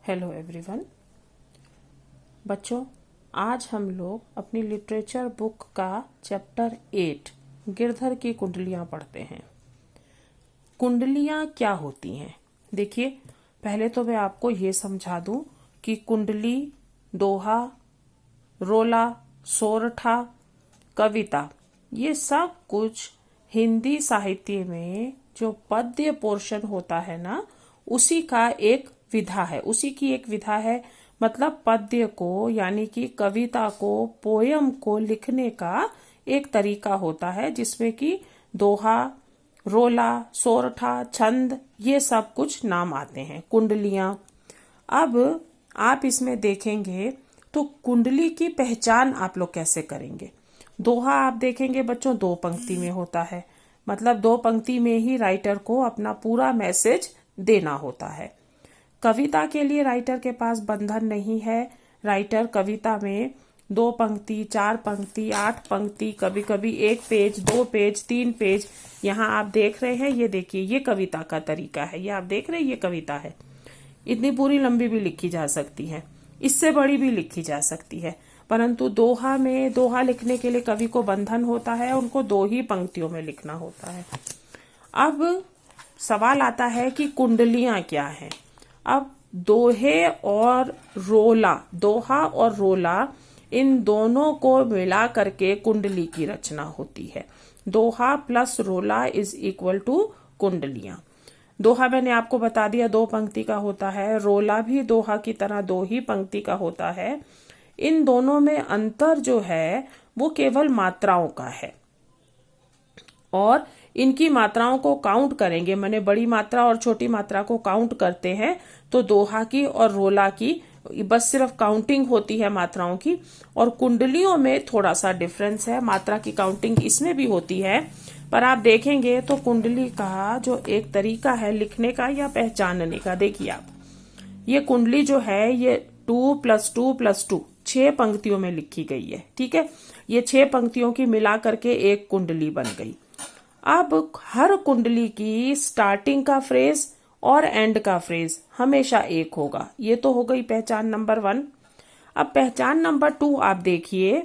Hello everyone. बच्चों, आज हम लोग अपनी लिटरेचर बुक का चैप्टर 8 गिरधर की कुंडलियां पढ़ते हैं। कुंडलियां क्या होती हैं? देखिए, पहले तो मैं आपको ये समझा दूं कि कुंडली, दोहा, रोला, सोरठा, कविता, ये सब कुछ हिंदी साहित्य में जो पद्य पोर्शन होता है ना, उसी का एक विधा है, उसी की एक विधा है। मतलब पद्य को यानी कि कविता को, पोयम को लिखने का एक तरीका होता है, जिसमें कि दोहा, रोला, सोरठा, छंद, ये सब कुछ नाम आते हैं, कुंडलियां। अब आप इसमें देखेंगे तो कुंडली की पहचान आप लोग कैसे करेंगे। दोहा आप देखेंगे बच्चों, दो पंक्ति में होता है, मतलब दो पंक्ति में ही राइटर को अपना पूरा मैसेज देना होता है। कविता के लिए राइटर के पास बंधन नहीं है। राइटर कविता में 2 पंक्ति, 4 पंक्ति, 8 पंक्ति, कभी कभी 1 पेज, 2 पेज, 3 पेज, यहाँ आप देख रहे हैं, ये देखिए, ये कविता का तरीका है। ये आप देख रहे हैं, ये कविता है। इतनी पूरी लंबी भी लिखी जा सकती है, इससे बड़ी भी लिखी जा सकती है, परंतु दोहा में, दोहा लिखने के लिए कवि को बंधन होता है, उनको 2 ही पंक्तियों में लिखना होता है। अब सवाल आता है कि कुंडलियां क्या हैं। अब दोहे और रोला, दोहा और रोला, इन दोनों को मिला करके कुंडली की रचना होती है। दोहा प्लस रोला इज इक्वल टू कुंडलियां। दोहा मैंने आपको बता दिया 2 पंक्ति का होता है, रोला भी दोहा की तरह 2 ही पंक्ति का होता है। इन दोनों में अंतर जो है वो केवल मात्राओं का है, और इनकी मात्राओं को काउंट करेंगे, मैंने बड़ी मात्रा और छोटी मात्रा को काउंट करते हैं, तो दोहा की और रोला की बस सिर्फ काउंटिंग होती है मात्राओं की, और कुंडलियों में थोड़ा सा डिफरेंस है, मात्रा की काउंटिंग इसमें भी होती है। पर आप देखेंगे तो कुंडली का जो एक तरीका है लिखने का या पहचानने का, देखिए आप, ये कुंडली जो है ये 2 + 2 + 2 6 पंक्तियों में लिखी गई है। ठीक है, ये 6 पंक्तियों की मिला करके एक कुंडली बन गई। अब हर कुंडली की स्टार्टिंग का फ्रेज और एंड का फ्रेज हमेशा एक होगा। ये तो हो गई पहचान नंबर 1। अब पहचान नंबर 2 आप देखिए,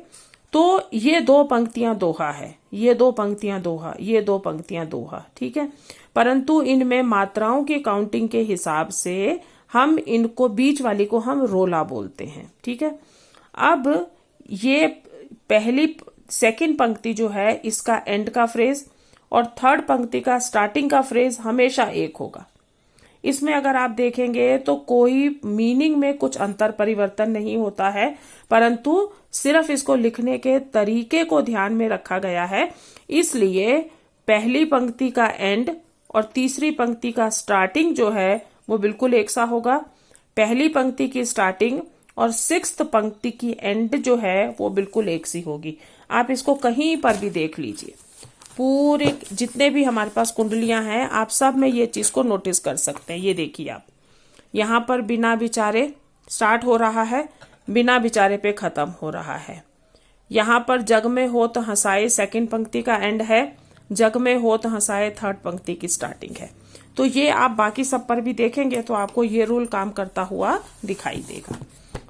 तो ये 2 पंक्तियां दोहा है, ये 2 पंक्तियां दोहा, ये 2 पंक्तियां दोहा। ठीक है, परंतु इनमें मात्राओं की काउंटिंग के हिसाब से हम इनको, बीच वाली को हम रोला बोलते हैं। ठीक है, अब ये पहली, सेकंड पंक्ति जो है, इसका एंड का फ्रेज और थर्ड पंक्ति का स्टार्टिंग का फ्रेज हमेशा एक होगा। इसमें अगर आप देखेंगे तो कोई मीनिंग में कुछ अंतर परिवर्तन नहीं होता है, परंतु सिर्फ इसको लिखने के तरीके को ध्यान में रखा गया है। इसलिए पहली पंक्ति का एंड और तीसरी पंक्ति का स्टार्टिंग जो है वो बिल्कुल एक सा होगा। पहली पंक्ति की स्टार्टिंग और 6th पंक्ति की एंड जो है वो बिल्कुल एक सी होगी। आप इसको कहीं पर भी देख लीजिए, पूरे जितने भी हमारे पास कुंडलियां हैं, आप सब में ये चीज को नोटिस कर सकते हैं। ये देखिए आप, यहाँ पर बिना विचारे स्टार्ट हो रहा है, बिना विचारे पे खत्म हो रहा है। यहाँ पर जग में हो तो हंसाए सेकंड पंक्ति का एंड है, जग में हो तो हंसाए थर्ड पंक्ति की स्टार्टिंग है। तो ये आप बाकी सब पर भी देखेंगे तो आपको ये रूल काम करता हुआ दिखाई देगा।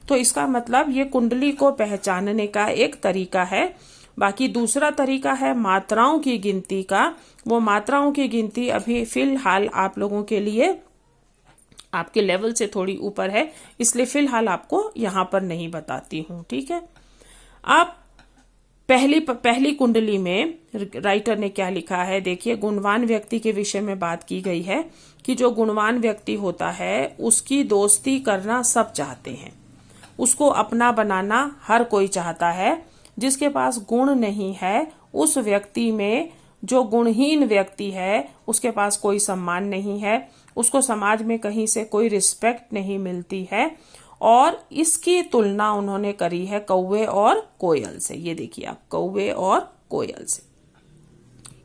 तो इसका मतलब ये कुंडली को पहचानने का एक तरीका है। बाकी दूसरा तरीका है मात्राओं की गिनती का। वो मात्राओं की गिनती अभी फिलहाल आप लोगों के लिए आपके लेवल से थोड़ी ऊपर है, इसलिए फिलहाल आपको यहाँ पर नहीं बताती हूँ। ठीक है, अब पहली कुंडली में राइटर ने क्या लिखा है, देखिए, गुणवान व्यक्ति के विषय में बात की गई है कि जो गुणवान व्यक्ति होता है उसकी दोस्ती करना सब चाहते हैं, उसको अपना बनाना हर कोई चाहता है। जिसके पास गुण नहीं है, उस व्यक्ति में, जो गुणहीन व्यक्ति है, उसके पास कोई सम्मान नहीं है, उसको समाज में कहीं से कोई रिस्पेक्ट नहीं मिलती है। और इसकी तुलना उन्होंने करी है कौवे और कोयल से। ये देखिए आप, कौवे और कोयल से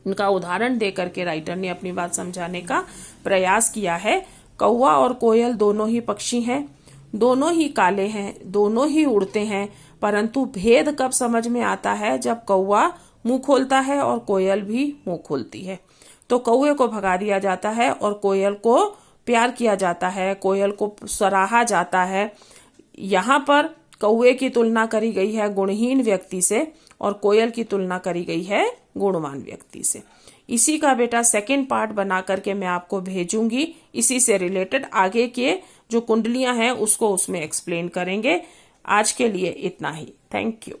इनका उदाहरण दे करके राइटर ने अपनी बात समझाने का प्रयास किया है। कौवा और कोयल दोनों ही पक्षी हैं, दोनों ही काले हैं, दोनों ही उड़ते हैं, परंतु भेद कब समझ में आता है, जब कौवा मुंह खोलता है और कोयल भी मुंह खोलती है। तो कौवे को भगा दिया जाता है और कोयल को प्यार किया जाता है, कोयल को सराहा जाता है। यहाँ पर कौवे की तुलना करी गई है गुणहीन व्यक्ति से और कोयल की तुलना करी गई है गुणवान व्यक्ति से। इसी का बेटा सेकंड पार्ट बना करके मैं आपको भेजूंगी। इसी से रिलेटेड आगे के जो कुंडलियां हैं उसको उसमें एक्सप्लेन करेंगे। आज के लिए इतना ही। Thank you.